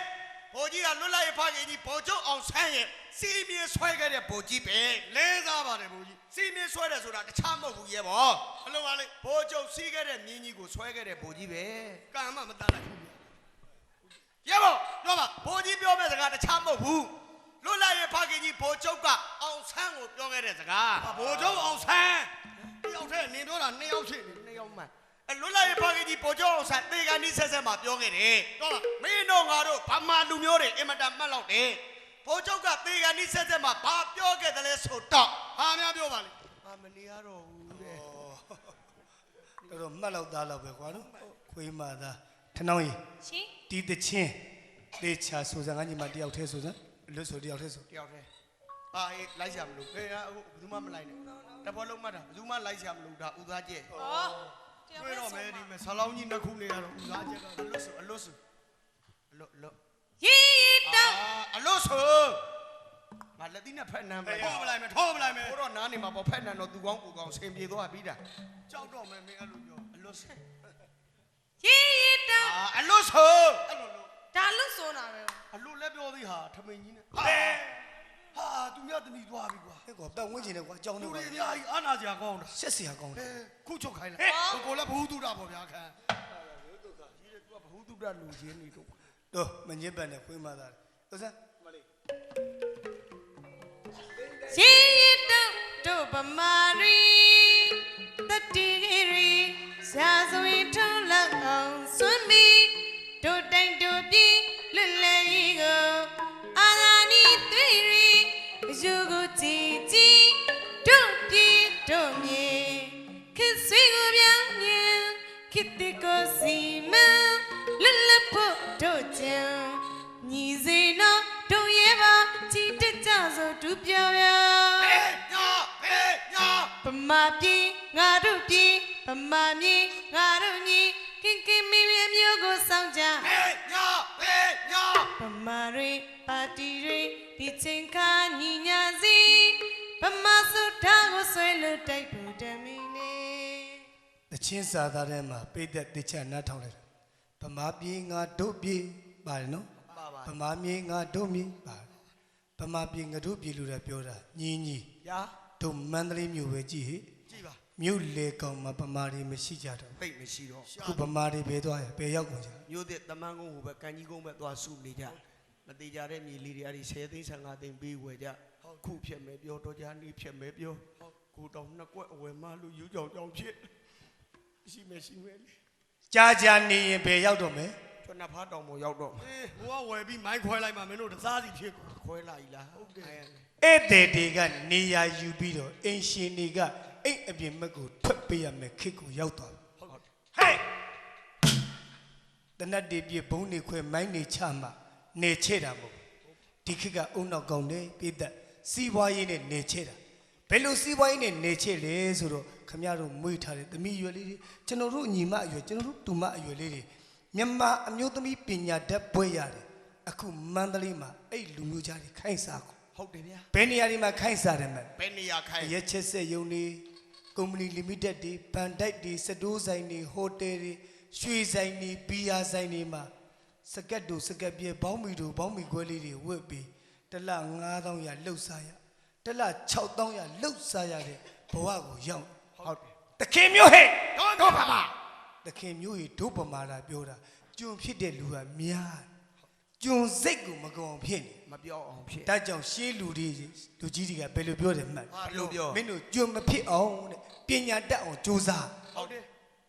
[SPEAKER 2] ဘိုးကြီးကလွတ်လိုက်ဖခင်ကြီးဘိုးချုပ်အောင်ဆန်းရဲ့စီမင်းဆွဲခဲ့တဲ့ဘိုးကြီးပဲလေးစားပါတယ်ဘိုးကြီးစီမင်းဆွဲတယ်ဆိုတာတခြားမဟုတ်ဘူးရဲဘော်ဘလို့ပါလဲဘိုးချုပ်စီးခဲ့တဲ့မြင်းကြီးကိုဆွဲခဲ့တဲ့ဘိုးကြီးပဲကံမမတတ်လိုက်ဘူးရဲဘော်တော့ဘိုးကြီးပြောမဲ့စကားတခြားမဟုတ်ဘူးလွတ်လိုက်ဖခင်ကြီးဘိုးချုပ်ကအောင်ဆန်းကိုပြောခဲ့တဲ့စကားဘိုးချုပ်အောင်ဆန်းတယောက်တည်းနင်ပြောတာနှစ်ယောက်ဖြစ်နေနှစ်ယောက်မှ လွတ်လပ်ရေးပါကကြီးပေါ်ကျောင်းအောင်ဆန်တေကန်ဒီဆက်ဆက်မှာပြောခဲ့တယ်ဟုတ်လားမင်းတို့ငါတို့ဗမာလူမျိုးတွေအင်မတန်မှတ်လောက်တယ်ပေါ်ကျောင်းကတေကန်ဒီဆက်ဆက်မှာဘာပြောခဲ့တယ်လဲဆိုတော့ဟာများပြောပါလေမနေရတော့ဘူးတဲ့
[SPEAKER 1] တော်မှတ်လောက်သားလောက်ပဲကွာနော်ခွေးမသားထနောင်းကြီး
[SPEAKER 3] ရှင်
[SPEAKER 1] တီးတချင်းတေချာဆိုစံကညီမတယောက်တည်းဆိုစံလွတ်ဆိုတယောက်တည်းဆို
[SPEAKER 2] တယောက်တည်းဟာအေးလိုက်ရမလို့ဟေးအခုဘယ်သူမှမလိုက်နဲ့တဘောလုံးမှတ်တာဘယ်သူမှလိုက်ရမလို့ဒါဥသားကျဲ
[SPEAKER 3] ဩတယောက်
[SPEAKER 2] တွေ့
[SPEAKER 3] ပဲ
[SPEAKER 2] တော့
[SPEAKER 3] ဆို
[SPEAKER 2] မယ်ဒီမဲ့ဆလောင်းကြီးနှစ်ခုနေရတော့ဥသားကျဲကအလွတ်ဆိုအလွတ်ဆိုအလွတ်
[SPEAKER 3] ရီတောက်
[SPEAKER 2] အလွတ်ဆိုမလက်သီးနဲ့ဖက်နမ်းပဲထောမလိုက်မယ်ထောမလိုက်မယ်ဘိုးတော့နားနေမှာပေါ့ဖက်နမ်းတော့သူကောင်းကိုကောင်းဆင်ပြေသွားပြီးတာကြောက်တော့မယ်မင်းအဲ့လိုပြောအလွတ်ဆို
[SPEAKER 3] ရီတောက်
[SPEAKER 2] အလွတ်ဆိုအဲ့လိုလို့
[SPEAKER 3] ဒါလို့ဆိုတာပဲ
[SPEAKER 2] အလွတ်လည်းပြောသေးဟာထမိန်ကြီးနဲ့ဟာသူများတမီသွားပြီကွာ
[SPEAKER 1] ဟဲ့ကွာပတ်ဝန်းကျင်နဲ့ကွာအကြောင်း
[SPEAKER 2] လူ
[SPEAKER 1] နဲ့ကွာ
[SPEAKER 2] တွေအများကြီးအာနာစရာကောင်းတာ
[SPEAKER 1] ရှက်စရာကောင်းတယ်
[SPEAKER 2] ခုချုပ်ခိုင်းလိုက်ကိုလည်းဘ ഹു တုဒပေါ့ဗျာခံကြီးကဘ ഹു တုဒလူချင်းနေတော့
[SPEAKER 1] တော့မညစ်ပတ်နဲ့ခွေးမသားဥစားမလေး
[SPEAKER 3] ရီတောက်တို့ဗမာရီတတိရီစာစွေထုံးလောက်အောင်စွမ်းမီတို့တိုင်းတို့ပြည်လွတ်လပ်ရေးကိုအာသာနီသွေရီယူကိုကြည်ကြည်တို့ပြည်တို့မြေခစ်ဆွေကိုပြောင်းမြန်ခစ်တိကိုစီမံလွတ်လပ်ဖို့တို့ကြံညီစေနော်တို့ရဲ့ပါကြည်တက်ကြစို့တူပြောပြ ပမာပြေငါတို့ပြေပမာမြေငါတို့ညီခင်ခင်မင်းမမျိုးကိုစောင့်ကြပမာတွေပါတီတွေဒီချိန်ခါညီညာစီပမာစုထားကိုဆွဲလို့တိုက်ဖို့တမီနေ
[SPEAKER 1] တချင်းစာသားထဲမှာပိတ်သက်တချနားထောင်လိုက်ဗမာပြည်ငါတို့ပြည်ပါတယ်နော်ဗမာမြေငါတို့မြေပါတယ်ဗမာပြည်ငါတို့ပြည်လို့လည်းပြောတာညီညီ
[SPEAKER 2] ရာ
[SPEAKER 1] တို့မန္တလေးမြို့ပဲကြည့်ဟိ
[SPEAKER 2] ကြည့်ပါ
[SPEAKER 1] မြို့လေကောင်မှာဗမာတွေမရှိကြတော့
[SPEAKER 2] ပိတ်မရှိတော့
[SPEAKER 1] ခုဗမာတွေပဲသွားရပဲရောက်ကုန်ကြ
[SPEAKER 2] မြို့သစ်တမန်ကုန်းဟိုပဲကန်ကြီးကုန်းပဲသွားစုနေကြမသေးကြတဲ့မြေလေးတွေအဲ့ဒီ10သိန်း15သိန်းပေးဝယ်ကြခုဖြစ်မယ်ပြောတော့ကြာနေဖြစ်မယ်ပြောကိုတောင်နှစ်ကွက်အဝယ်မလို့ယူကြောင်ကြောင်ဖြစ်ရှိမယ်လေ
[SPEAKER 1] ကြာကြာနေရင်ပဲရောက်တော့မယ်
[SPEAKER 2] ကျွန်တော်ဖားတောင်ပေါ်ရောက်တော့
[SPEAKER 4] ဟိုကဝယ်ပြီးမိုင်းခွဲလိုက်မှမင်းတို့တစားစီဖြစ်ကုန်
[SPEAKER 2] ခွဲလာ ਈ လားဟုတ်တယ်
[SPEAKER 1] ဧည့်သည်တွေကနေရာယူပြီးတော့အင်ရှင်တွေကအိတ်အပြင်ဘက်ကိုထွက်ပေးရမယ်ခေတ်ကိုရောက်သွား
[SPEAKER 2] ဟုတ်
[SPEAKER 1] ဟဲ့တနတ်တွေပြဘုံတွေခွဲမိုင်းတွေချမှနေချဲ့တာမဟုတ်ဒီခေတ်ကအုံနောက်ကောင်းတယ်ပြည်သက်စီးပွားရေးနဲ့နေချဲ့တာဘယ်လိုစီးပွားရေးနဲ့နေချဲ့လဲဆိုတော့ခမရတို့မွေးထားတဲ့သမီးရွယ်လေးတွေကျွန်တော်တို့ညီမအရွယ်ကျွန်တော်တို့တူမအရွယ်လေးတွေမြန်မာအမျိုးသမီးပညာတတ်ပွဲရတယ်အခုမန္တလေးမှာအဲ့လူမျိုးသားတွေခိုင်းစားကို
[SPEAKER 2] ဟုတ်တယ်ဗျာ
[SPEAKER 1] ဘယ်နေရာတွေမှာခိုင်းစားတယ်မလဲ
[SPEAKER 2] ဘယ်နေရာခိုင်း
[SPEAKER 1] ရက်ချက်ဆက်ယုံတွေကုမ္ပဏီလီမိတက်တွေဘန်တိုက်တွေစတိုးဆိုင်တွေဟိုတယ်တွေရွှေဆိုင်တွေဘီယာဆိုင်တွေမှာစကတ်တို့စကတ်ပြေဘောင်းမီတို့ဘောင်းမီခွဲလေးတွေဝတ်ပြီးတစ်လ9000ရလှုပ်စားရတစ်လ6000ရလှုပ်စားရတဲ့ဘဝကိုရောက်
[SPEAKER 2] ဟုတ်တယ်
[SPEAKER 1] တခင်မျိုးဟဲ့
[SPEAKER 2] တော့ပါပါ
[SPEAKER 1] တခင်မျိုးကြီးဒုပမာတာပြောတာကျွန်ဖြစ်တဲ့လူကများကျွန်စိတ်ကိုမကုံအောင်ဖြစ်နေ
[SPEAKER 2] မပြောအောင်ဖြစ်
[SPEAKER 1] ဒါကြောင့်ရှေးလူကြီးတွေကဘယ်လိုပြောတယ်မှတ်
[SPEAKER 2] ဘာလို့ပြော
[SPEAKER 1] မင်းတို့ကျွန်မဖြစ်အောင်တဲ့ပညာတတ်အောင်ကြိုးစား
[SPEAKER 2] ဟုတ်တယ်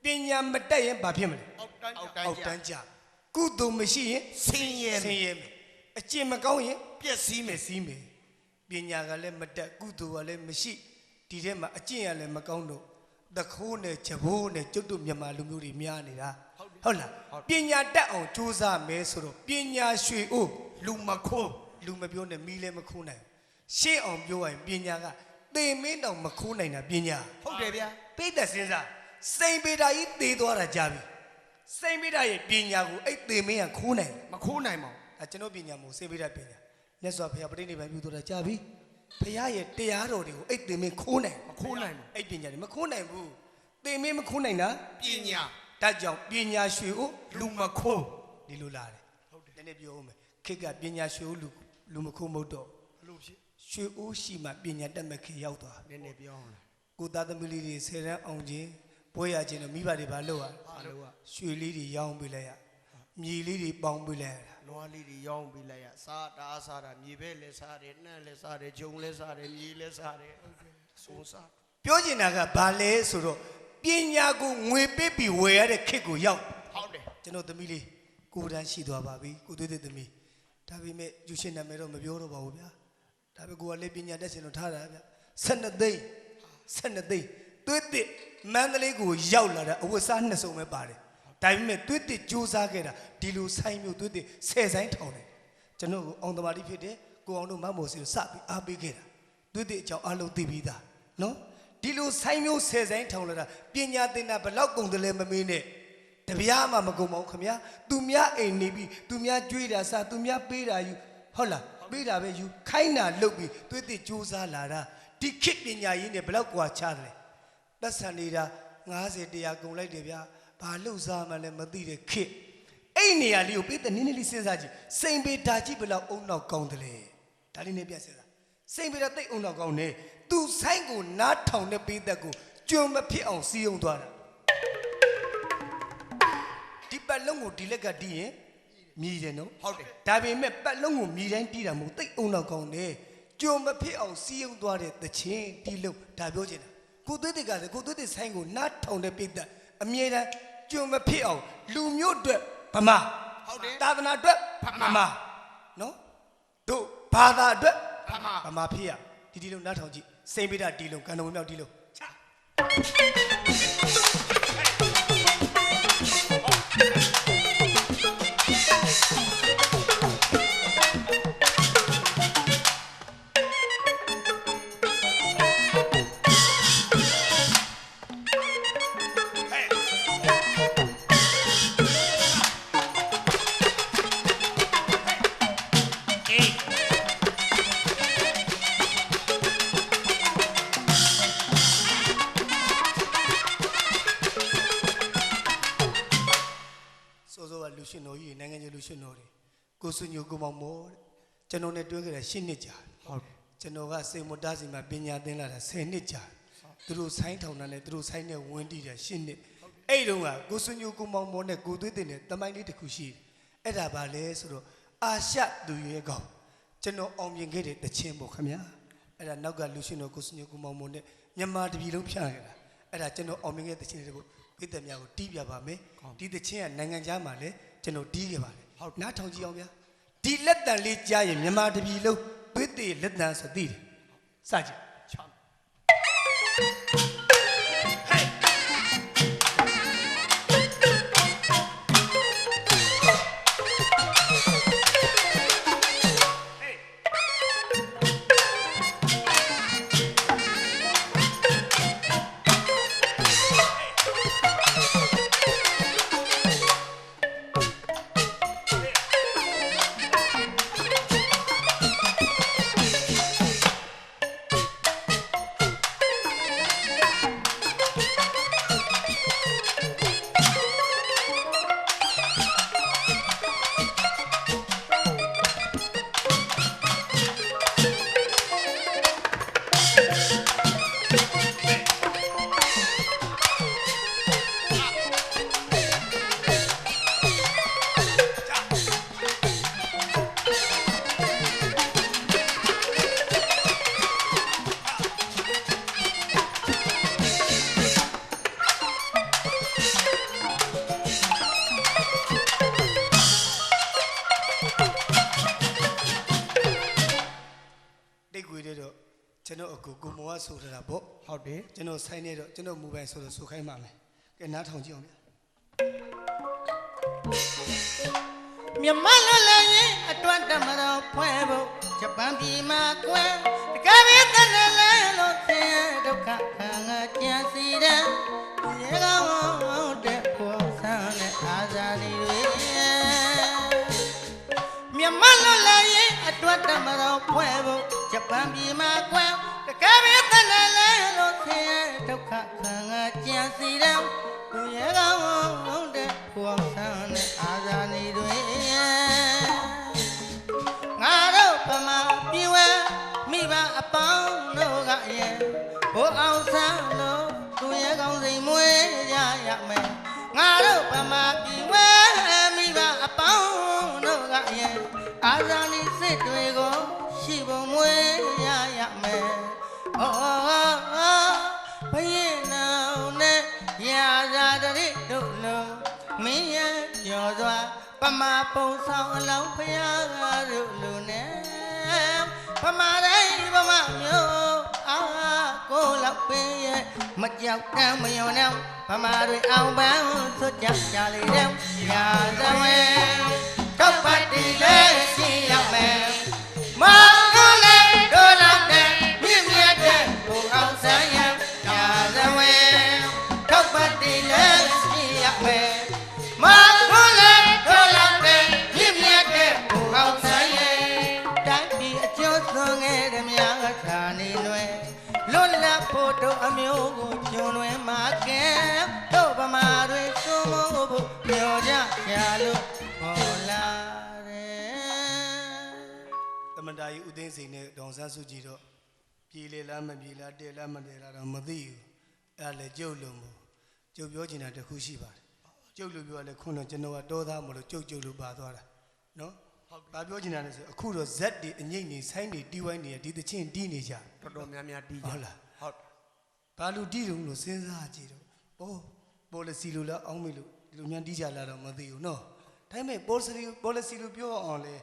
[SPEAKER 1] ပညာမတတ်ရင်ဘာဖြစ်မလဲ
[SPEAKER 2] အောက်တန်း
[SPEAKER 1] အောက်တန်းကြကုသိုလ်မရှိရင်
[SPEAKER 2] ဆင်းရဲ
[SPEAKER 1] ဆင်းရဲမယ်အကျင့်မကောင်းရင်
[SPEAKER 2] ပျက်စီးမယ်
[SPEAKER 1] စီးမယ်ပညာကလည်းမတတ်ကုသိုလ်ကလည်းမရှိဒီထဲမှာအကျင့်ကလည်းမကောင်းတော့တခိုးနဲ့ချဘိုးနဲ့ကျွတ်တို့မြန်မာလူမျိုးတွေများနေတာဟုတ်လားပညာတတ်အောင်ကြိုးစားမယ်ဆိုတော့ပညာရွှေအိုး
[SPEAKER 2] လူမခိုး
[SPEAKER 1] လူမပြောနဲ့မီးလည်းမခိုးနိုင်ရှင်းအောင်ပြောရင်ပညာကသေမင်းတောင်မခိုးနိုင်တာပညာ
[SPEAKER 2] ဟုတ်တယ်ဗျာ
[SPEAKER 1] ပိတ်သက်စဉ်းစားစိန်ပေတာကြီးသေသွားတာကြာပြီစိန်ပေတာရဲ့ပညာကိုအဲ့သေမင်းကခိုးနိုင်
[SPEAKER 2] မခိုးနိုင်ပါဘူး
[SPEAKER 1] အဲကျွန်တော်ပညာမို့စိန်ပေတာပညာမြတ်စွာဘုရားပြိဋိဘံပြုသွားတာကြာပြီဘုရားရဲ့တရားတော်တွေကိုအဲ့သေမင်းခိုးနိုင်
[SPEAKER 2] မခိုးနိုင်ဘူး
[SPEAKER 1] အဲ့ပညာတွေမခိုးနိုင်ဘူးသေမင်းမခိုးနိုင်တာ
[SPEAKER 2] ပညာ
[SPEAKER 1] ဒါကြောင့်ပညာရွှေကို
[SPEAKER 2] လူမခိုး
[SPEAKER 1] ဒီလိုလာတယ်ဟုတ်တယ်နည်းနည်းပြောဦးမယ်ခေတ်ကပညာရွှေကိုလူမခိုးမဟုတ်တော့
[SPEAKER 2] ဘလို့ဖြစ်
[SPEAKER 1] ရွှေအိုးရှိမှပညာတတ်မဲ့ခေရောက်သွား
[SPEAKER 2] နည်းနည်းပြောအောင်လား
[SPEAKER 1] ကိုသားသမီးလေးတွေ10တန်းအောင်ခြင်းပွဲရခြင်းတော့မိဘတွေဘာလုပ်ရ
[SPEAKER 2] ဘာလို့က
[SPEAKER 1] ရွှေလေးတွေရောင်းပေးလိုက်ရမြေလေးတွေပေါင်းပေးလိုက်ရ
[SPEAKER 2] နွားလေးတွေရောင်းပေးလိုက်ရစားတာစားတာမြေပဲလည်းစားတယ်နှံ့လည်းစားတယ်ဂျုံလည်းစားတယ်မြေလည်းစားတယ်ဟုတ်ကဲ့စိုးစား
[SPEAKER 1] ပြောချင်တာကဘာလဲဆိုတော့ပ ပညာကိုငွေပေးပြီးဝယ်ရတဲ့ခေတ်ကိုရောက်
[SPEAKER 2] ဟုတ်တယ်
[SPEAKER 1] ကျွန်တော်သမီးလေးကိုတန်းရှိသွားပါပြီကိုသွေးသွေးသမီးဒါပေမဲ့ယူရှင်နာမည်တော့မပြောတော့ပါဘူးဗျာဒါပေမဲ့ကိုကလည်းပညာတက်စင်တော့ထားတာဗျာ12သိန်းသွေးသွေးမန္တလေးကိုရောက်လာတာအဝတ်စားနှစ်စုံပဲပါတယ်ဒါပေမဲ့သွေးသွေးစူးစမ်းခဲ့တာဒီလိုဆိုင်မျိုးသွေးသွေး10ဆိုင်ထောင်တယ်ကျွန်တော်ကိုအောင်သမားတိဖြစ်တယ်ကိုအောင်တို့မမော်စီကိုစပြီးအားပေးခဲ့တာသွေးသွေးအကြောင်းအလုံးသိပြီးသားနော်ဒီလိုဆိုင်မျိုး10ဆိုင်ထောင်လာတာပညာသင်တာဘလောက်ကုန်တယ်လဲမမေးနဲ့တပြားမှမကုန်ပါဘူးခင်ဗျာသူများအိမ်နေပြီးသူများကြွေးတာစားသူများပေးတာယူဟုတ်လားပေးတာပဲယူခိုင်းတာလုပ်ပြီးသွေးသွေးစူးစမ်းလာတာဒီခေတ်ပညာရေးနဲ့ဘလောက်ကွာခြားတယ်သက်ဆန်နေတာ90 100ကုန်လိုက်တယ်ဗျာဘာလို့စားမှလည်းမသိတဲ့ခေတ်အဲ့နေရာလေးကိုပေးတဲ့နည်းနည်းလေးစဉ်းစားကြည့်စိန်ပေတာကြည့်ဘလောက်အုံနောက်ကောင်းတယ်လေဒါလေးနဲ့ပြစဉ်းစားစိန်ပေတာတိတ်အုံနောက်ကောင်းနေသူဆိုင်ကိုနားထောင်တဲ့ပေးသက်ကိုကြုံမဖြစ်အောင်စီးအောင်သွားတာဒီပတ်လုံးကိုဒီလက်ကတီးရင်မြည်တယ်နော်
[SPEAKER 2] ဟုတ်တယ်
[SPEAKER 1] ဒါပေမဲ့ပတ်လုံးကိုမြည်တိုင်းတီးတာမဟုတ်တိတ်အုံနောက်ကောင်းနေကြုံမဖြစ်အောင်စီးအောင်သွားတဲ့တခြင်းတီးလို့ဒါပြောချင်တာကိုသွေးတွေကလည်းကိုသွေးတွေဆိုင်ကိုနားထောင်တဲ့ပေးသက်အမြဲတမ်းကြုံမဖြစ်အောင်လူမျိုးအတွက်ဗမာ
[SPEAKER 2] ဟုတ်တယ်
[SPEAKER 1] သာသနာအတွက်ဗမာနော်တို့ဘာသာအတွက်ဗမာဖြစ်ရဒီလုံးနားထောင်ကြည့်စိန်ပိတာဒီလုံးကံတော်မြောက်ဒီလုံးချလူရှင်တော်ကြီးနိုင်ငံကြီးလူရှင်တော်တွေကိုစွညိုကိုမောင်မောကျွန်တော်နဲ့တွဲခဲ့တာ10နှစ်ကြာဟုတ်ကျွန်တော်ကစိတ်မတားစီမှာပညာသင်လာတာ10နှစ်ကြာသူတို့ဆိုင်းထောင်တာနဲ့သူတို့ဆိုင်းနဲ့ဝင်တည်တာ10နှစ်အဲ့တုန်းကကိုစွညိုကိုမောင်မောနဲ့ကိုသွေးတင်တဲ့တမိုင်းလေးတစ်ခုရှိအဲ့ဒါပါလဲဆိုတော့အာရှသူရဲကောင်းကျွန်တော်အောင်မြင်ခဲ့တဲ့တခြင်းပေါ့ခင်ဗျာအဲ့ဒါနောက်ကလူရှင်တော်ကိုစွညိုကိုမောင်မောနဲ့မြန်မာတပြည်လုံးဖြန့်ခဲ့တာအဲ့ဒါကျွန်တော်အောင်မြင်ခဲ့တဲ့တခြင်းတွေကိုပြည်သက်များကိုတီးပြပါမယ်ဒီတခြင်းကနိုင်ငံခြားမှာလဲကျွန်တော်တီးခဲ့ပါတယ်ဟုတ်နားထောင်ကြည့်အောင်ဗျာဒီလက်တန်လေးကြားရင်မြန်မာတပြည်လုံးသွေးသေးလက်တန်ဆိုသိတယ်စကြည့်ချမ်းကျွန်တော်အကူကိုမောကဆိုထားတာပေါ့ဟုတ်တယ်ကျွန်တော်ဆိုင်နေတော့ကျွန်တော်မူပိုင်ဆိုလို့ဆိုခိုင်းပါမယ်ကဲနားထောင်ကြည့်အောင်ဗျာ
[SPEAKER 3] မြမလလရဲ့အတွက်တမတော်ဖွဲ့ဖို့ဂျပန်ပြည်မှာကွယ်တကယ်ပဲတန်တယ်လဲလို့ဆင်းဒုက္ခခံငါကြံစီတဲ့ရေကောင်းတဲ့ပေါ်ဆန်းတဲ့အာဇာနည်တွေမြမလလရဲ့အတွက်တမတော်ဖွဲ့ဖို့ဂျပန်ပြည်မှာကွယ်တကယ်ပဲတန်တယ်လဲလို့ဆင်းဒုက္ခခံငါကြံစီတဲ့ရေကောင်းတဲ့ပေါ်ဆန်းတဲ့အာဇာနည်တွေငါတို့ပမာပြေဝဲမိဘအပေါင်းတို့ကရဲ့ဘိုးအောင်ဆန်းလို့သူရဲ့ကောင်းစိမ်မွေးရရမယ်ငါတို့ပမာပြေဝဲမိဘအပေါင်းတို့ကရဲ့အာဇာနည်စစ်တွေကိုရှိပုံမွေးရရမယ်အော်ဘယင်းနောင်နဲ့ရ
[SPEAKER 5] စွာပမာပုံဆောင်အလောင်းဖျားတို့လူနဲ့ပမာတိုင်းပမာမျိုးအာကိုလောက်ပင်ရဲ့မကြောက်တမ်းမယုံနဲ့ပမာတွေအောင်ပန်းဆွတ်ကြကြလေတဲ့ညာသဝဲတောက်ပတ်တီလဲရှိရမယ်မောင်ကလေးတို့လောက်တဲ့မြင့်မြတ်တဲ့ကိုအောင်ဆန်းရညာသဝဲတောက်ပတ်တီလဲရှိရမယ်မောင်ကလေးတို့လောက်တဲ့မြင့်မြတ်တဲ့ကိုအောင်ဆန်းရတိုင်းပြည်အကျိုးဆုံးခဲ့တဲ့များခါနေလွယ်လွတ်လပ်ဖို့တို့အမျိုးကိုကျွန်းလွယ်မှာကဲတို့ဗမာတွေစုံမို့ဖို့မျောကြရလို့ပေါ်လာတယ်
[SPEAKER 1] သမန္တာကြီးဦးသိန်းစိန်နဲ့ဒေါန်ဆန်းစုကြည်တော့ပြေလေလားမပြေလားတဲလားမတဲလားတော့မသိဘူးအဲ့ဒါလေကျုပ်လုံးမို့ကျုပ်ပြောချင်တာတစ်ခုရှိပါတယ်ကျုပ်လိုပြောလဲခုနကကျွန်တော်ကတောသားမလို့ကျုပ်လိုပါသွားတာနော်ဟုတ်ဘာပြောချင်တာလဲဆိုအခုတော့ဇက်တွေအငိမ့်နေဆိုင်းတွေတီးဝိုင်းနေဒီတချင်းတီးနေကြ
[SPEAKER 2] တော်တော်များများတီးကြ
[SPEAKER 1] ဟုတ်လား
[SPEAKER 2] ဟုတ်
[SPEAKER 1] ဘာလို့တီးတုံးလို့စဉ်းစားကြည့်တော့policy လို့လားအောင်းမေလို့ဒီလိုများတီးကြလာတော့မသိဘူးနော်ဒါပေမဲ့ policy လို့ပြောအောင်လဲ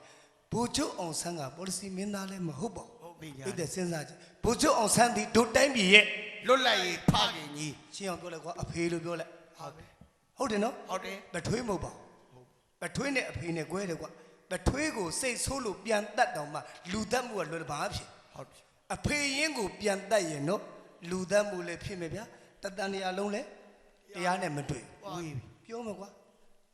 [SPEAKER 1] ဘူချုပ်အောင်ဆန်းက policy မင်းသားလည်းမဟုတ်ပါဘူး
[SPEAKER 2] ဟုတ်ပြီညာ
[SPEAKER 1] ဒီတဲ့စဉ်းစားကြည့်ဘူချုပ်အောင်ဆန်းဒီဒုတိုင်းပြည်ရဲ့
[SPEAKER 2] လွတ်လပ်ရေးဖခင်ကြီး
[SPEAKER 1] ရှင်းအောင်ပြောလိုက်ကွာအဖေလို့ပြောလိုက်
[SPEAKER 2] ဟုတ်ပြီ
[SPEAKER 1] ဟုတ်တယ်နော်
[SPEAKER 2] ဟုတ်တယ်
[SPEAKER 1] ပထွေးမဟုတ်ပါဘူးပထွေးနဲ့အဖေနဲ့ကွဲတယ်ကွာပထွေးကိုစိတ်ဆိုးလို့ပြန်တတ်တော့မှလူတတ်မှုကလွယ်ပါဖြစ်
[SPEAKER 2] ဟုတ်ပြီ
[SPEAKER 1] အဖေရင်းကိုပြန်တတ်ရင်တော့လူတတ်မှုလည်းဖြစ်မယ်ဗျာတတန်တရားလုံးလည်းတရားနဲ့မတွေ့
[SPEAKER 2] ဝေးပြီ
[SPEAKER 1] ပြောမှာကွာ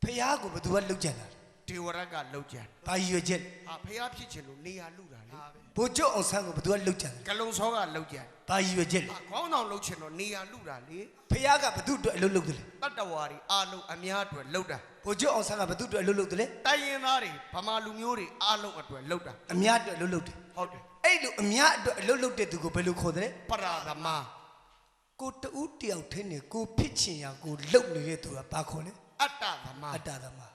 [SPEAKER 1] ဖះကိုဘယ်သူကလှုပ်ကြံတာလဲ
[SPEAKER 2] ဒေဝရတ်ကလှုပ်ကြံ
[SPEAKER 1] ဘာရွယ်ချက်
[SPEAKER 2] ဟာဖះဖြစ်ချင်လို့နေရာလူတာလေ
[SPEAKER 1] ဘိုးချုပ်အောင်ဆန်းကိုဘယ်သူကလှုပ်ကြံတယ်
[SPEAKER 2] ကလုံစောကလှုပ်ကြံ
[SPEAKER 1] ဘာရွယ်ချက်လဲ
[SPEAKER 2] ဟာခေါင်းဆောင်လှုပ်ချင်တော့နေရာလူတာလေ
[SPEAKER 1] ဖះကဘယ်သူအတွက်အလုပ်လုပ်တယ်လဲ
[SPEAKER 2] တတ္တဝါတွေအားလုံးအများအတွက်လှုပ်တာ
[SPEAKER 1] ဘိုးချုပ်အောင်ဆန်းကဘယ်သူအတွက်အလုပ်လုပ်တယ်လဲ
[SPEAKER 2] တိုင်းရင်းသားတွေဗမာလူမျိုးတွေအားလုံးအတွက်လှုပ်တာ
[SPEAKER 1] အများအတွက်အလုပ်လုပ်တယ်
[SPEAKER 2] ဟုတ်တယ်
[SPEAKER 1] အဲ့လိုအများအတွက်အလုပ်လုပ်တဲ့သူကိုဘယ်လိုခေါ်တယ်လဲ
[SPEAKER 2] ပရာသမာ
[SPEAKER 1] ကိုတူးတယောက်ထင်းနေကိုဖြစ်ချင်ရကိုလှုပ်နေတဲ့သူကဘာခေါ်လဲ
[SPEAKER 2] အတ္တသမာ
[SPEAKER 1] အတ္တသမား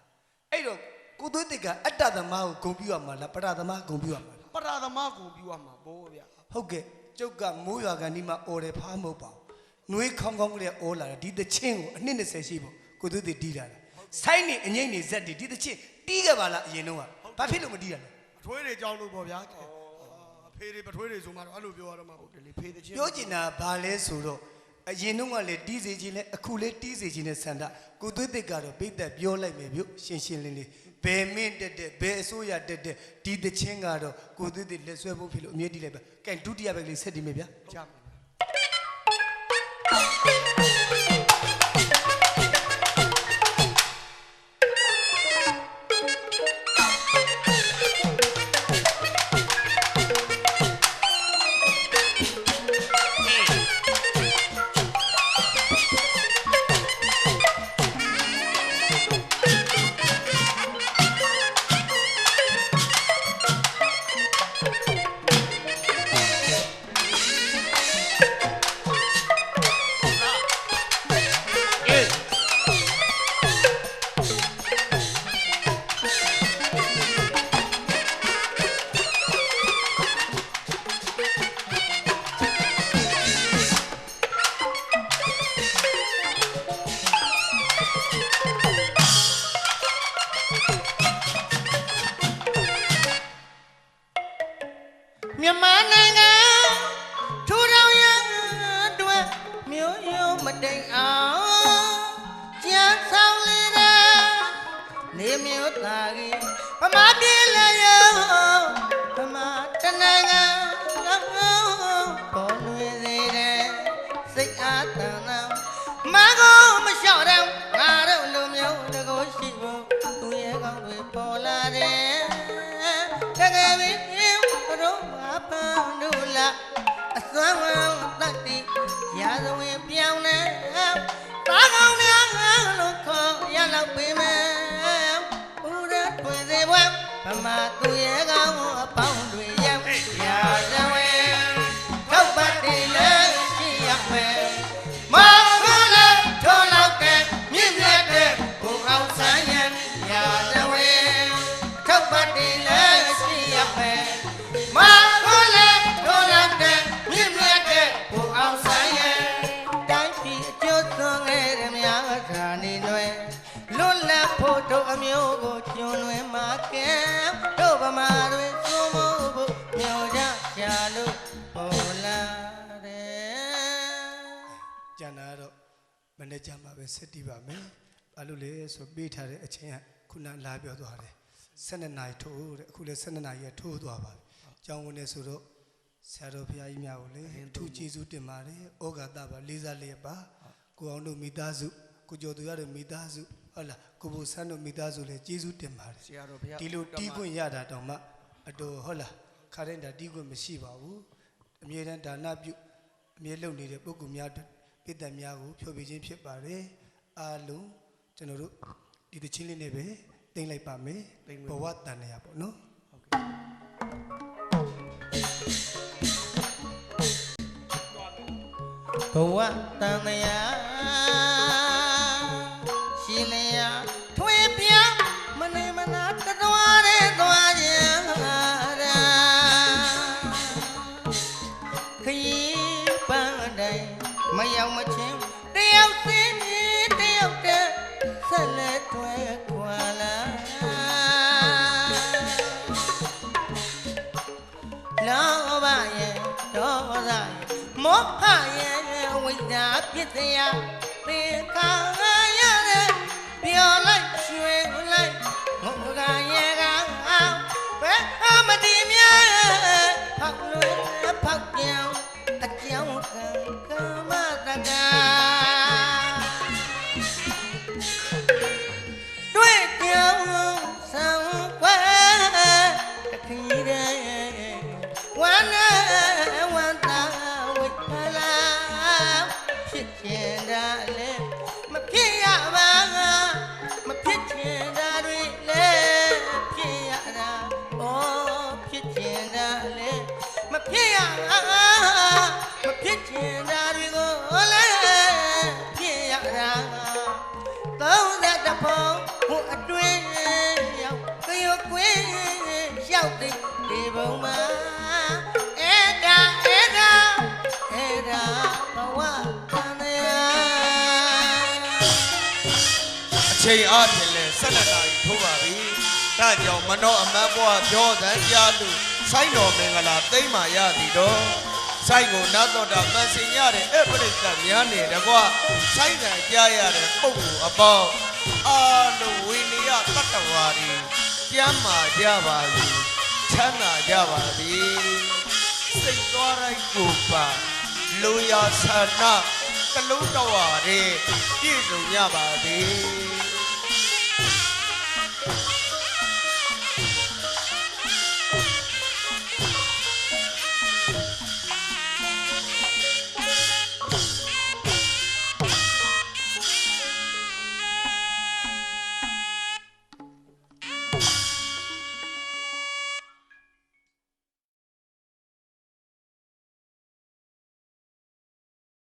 [SPEAKER 1] အဲ့တော့ကိုသွေးတစ်ကအတ္တသမားကိုဂုံပြူရမှာလားပရသမားဂုံပြူရမှာလား
[SPEAKER 2] ပရာသမာကိုပြုရမှာဘောဗျာ
[SPEAKER 1] ဟုတ်ကဲ့ကျုပ်ကမိုးရွာကန်ဒီမှာအော်တယ်ဖားမဟုတ်ပါဘူးနှွေးခေါင်းခေါင်းကလေးအော်လာတယ်ဒီတချင်းကိုအနှစ်20ရှိပေါ့ကိုသွေးတစ်တီးတာလားဆိုင်းနေအငိမ့်နေဇက်ဒီတချင်းတီးခဲ့ပါလားအရင်တော့ကဘာဖြစ်လို့မတီးရလဲ
[SPEAKER 4] အထွေးတွေကြောင်းလို့ပေါ့ဗျာအဖေတွေပထွေးတွေဆိုမှတော့အဲ့လိုပြောရတော့မှာပေါ့
[SPEAKER 2] ဒီလေဖေးတဲ့ချင်း
[SPEAKER 1] ပြောချင်တာဘာလဲဆိုတော့အရင်တော့ကလည်းတီးစေခြင်းနဲ့အခုလည်းတီးစေခြင်းနဲ့ဆန္ဒကိုသွေးတစ်ကတော့ပိတ်သက်ပြောလိုက်မယ်ပြုရှင်းရှင်းလင်းလင်းဘယ်မင်းတက်ဘယ်အစိုးရတက်ဒီတချင်းကတော့ကိုသွေးတစ်လက်ဆွဲဖို့ဖြစ်လို့အမြဲတည်းလိုက်ပဲကဲဒုတိယဘက်ကလေးဆက်တည်မယ်ဗျာ
[SPEAKER 2] ကြမယ်
[SPEAKER 5] မြန်မာနိုင်ငံထူထောင်ရအတွက်မျိုးရိုးမတိမ်အောင်ကြံဆောင်လေတဲ့နေမျိုးသားကြီးဗမာပြည်လည်းရောဗမာတနိုင်ငံလုံးပေါ်လွင်စေတဲ့စိတ်အားတန်သောမကောမလျှော့တဲ့ငါတို့လူမျိုးတကိုးရှိဖို့သူရဲ့ကောင်းတွေပေါ်လာတယ်တကယ်ပြီးတို့ဘာပန်းတို့လားအစွမ်းဝမ်းတတ်တိရာဇဝင်ပြောင်းနေသားကောင်းများလို့ခေါ်ရလောက်ပေးမယ်ဘုရားထွေစေဘွယ်ဗမာသူရဲ့ကောင်းအပေါင်းတွေရောက်ရာဇဝင်ထောက်ပတ်တယ်လည်းရှိရမယ်မောင်ကလေးထိုးလောက်တဲ့မြင့်မြတ်တဲ့ဘုအောင်ဆန်းရဲ့ရာဇဝင်ထောက်ပတ်တယ်လည်းရှိရမယ်မာကိုလည်းထိုးလောက်တဲ့မြင့်မြတ်တဲ့ဘုအောင်ဆန်းရဲ့တိုင်းပြည်အကျိုးဆုံးခဲ့တဲ့များခါနေလွယ်လွတ်လပ်ဖို့တို့အမျိုး
[SPEAKER 1] နေ့ကျမှပဲဆက်တည်ပါမယ်ဘာလို့လဲဆိုပေးထားတဲ့အချိန်ကခုနလာပြောသွားတယ်12နာရီထိုးတဲ့အခုလည်း12နာရီထိုးသွားပါပြီကျောင်းဝင်နေဆိုတော့ဆရာတော်ဘုရားကြီးများကိုလည်းအထူးကျေးဇူးတင်ပါတယ်ဩဃာတပါလေးစားလျက်ပါကိုအောင်တို့မိသားစုကိုကျော်သူရတို့မိသားစုဟုတ်လားကိုဘိုဆန်းတို့မိသားစုလည်းကျေးဇူးတင်ပါတယ်
[SPEAKER 2] ဆရာတော်ဘုရား
[SPEAKER 1] ဒီလိုတီးခွင့်ရတာတောင်မှအတော်ဟုတ်လားခါတိုင်းတာတီးခွင့်မရှိပါဘူးအမြဲတမ်းဒါနပြုအမြဲလုပ်နေတဲ့ပုဂ္ဂိုလ်များပြည်သက်များကိုဖြောပြခြင်းဖြစ်ပါတယ်အားလုံးကျွန်တော်တို့ဒီတချင်းလေးနဲ့ပဲတင်လိုက်ပါမယ်ဘဝတန်ရာပေါ့နော်
[SPEAKER 5] ဘဝတန်ရာရှင်လျာထွေးပြမနေမနာတတော်ရဲသွားခြင်းရာခရီးပန်းတိုင်းမရောက်မချင်းတယောက်စင်းတယောက်တည်းဆက်လက်ထွဲခွာလာလောဘရဲ့ဒေါသရဲ့မောဟရဲ့ဝိညာဉ်ဖြစ်စရာသေခါရတဲ့ပြောလိုက်ရွှေလိုက်ငုံကရဲ့ကဘယ်မတိမြဲဖောက်လွယ်ဖောက်ပြောင်းအကြောင်းကံကမတကာတွေ့ကြောင်းဆောင်ွယ်တခီးတဲ့ဝမ်းနဲ့ဝမ်းသာဝိကလာဖြစ်ကျင်တာလေမဖြစ်ရပါမဖြစ်ကျင်တာတွေလေဖြစ်ရတာဩဖြစ်ကျင်တာလေမဖြစ်ရမဖြစ်ကျင်တာတွေကိုလေဖြစ်ရတာ30ပုံဟိုအတွင်းရောက်ကြောက်ကွင်းရောက်တဲ့ဒီဘုံမှာအဲ့ဒါဘဝတန်ရာ
[SPEAKER 2] အချိန်အားဖြင့်လဲ12နာရီထိုးပါပြီဒါကြောင့်မနောအမတ်ဘွားပြောသံကြားလို့စိုင်းတော်မင်္ဂလာသိမ့်မာရသည်တော့စိုင်းကိုနတ်တော်တာမန်စင်ရတဲ့အပရိသတ်များနေတကွစိုင်းကံကြားရတဲ့ပုဂ္ဂိုလ်အပေါင်းအာလုံးဝိနည်းတတ္တဝါတွေကျမ်းမာကြပါစေချမ်းသာကြပါစေစိတ်သွားတိုင်းကိုပါလူရဆန္ဒကလုံးတော်ရည်ပြည့်စုံကြပါစေ